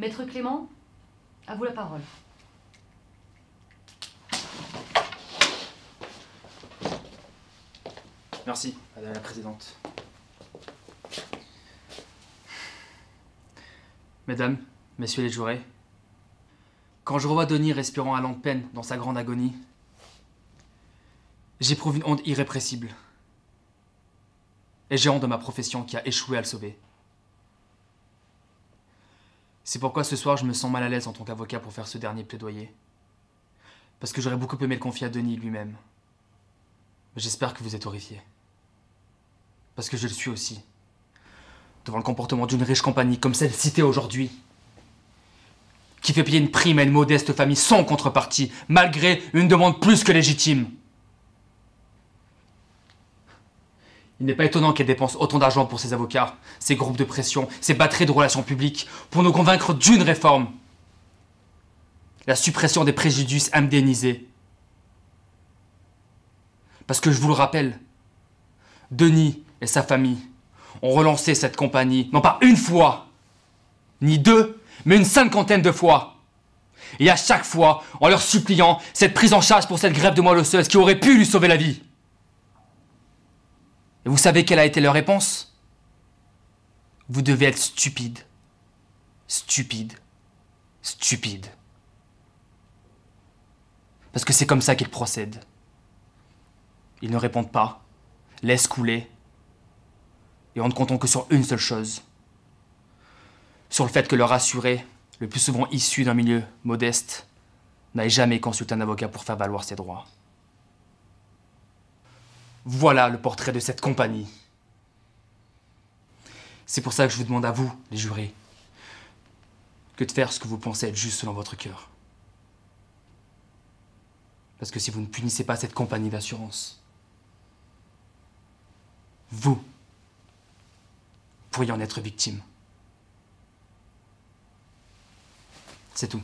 Maître Clément, à vous la parole. Merci, Madame la Présidente. Mesdames, Messieurs les jurés, quand je revois Denis respirant à longue peine dans sa grande agonie, j'éprouve une honte irrépressible. Et j'ai honte de ma profession qui a échoué à le sauver. C'est pourquoi ce soir je me sens mal à l'aise en tant qu'avocat pour faire ce dernier plaidoyer. Parce que j'aurais beaucoup aimé le confier à Denis lui-même. Mais j'espère que vous êtes horrifiés. Parce que je le suis aussi. Devant le comportement d'une riche compagnie comme celle citée aujourd'hui, qui fait payer une prime à une modeste famille sans contrepartie, malgré une demande plus que légitime. Il n'est pas étonnant qu'elle dépense autant d'argent pour ses avocats, ses groupes de pression, ses batteries de relations publiques, pour nous convaincre d'une réforme. La suppression des préjudices indemnisés. Parce que je vous le rappelle, Denis et sa famille ont relancé cette compagnie, non pas une fois, ni deux, mais une cinquantaine de fois. Et à chaque fois, en leur suppliant cette prise en charge pour cette greffe de moelle osseuse qui aurait pu lui sauver la vie. Et vous savez quelle a été leur réponse? Vous devez être stupide. Stupide. Stupide. Parce que c'est comme ça qu'ils procèdent. Ils ne répondent pas, laissent couler, et en ne comptant que sur une seule chose. Sur le fait que leur assuré, le plus souvent issu d'un milieu modeste, n'aille jamais consulté un avocat pour faire valoir ses droits. Voilà le portrait de cette compagnie. C'est pour ça que je vous demande à vous, les jurés, que de faire ce que vous pensez être juste selon votre cœur. Parce que si vous ne punissez pas cette compagnie d'assurance, vous pourriez en être victime. C'est tout.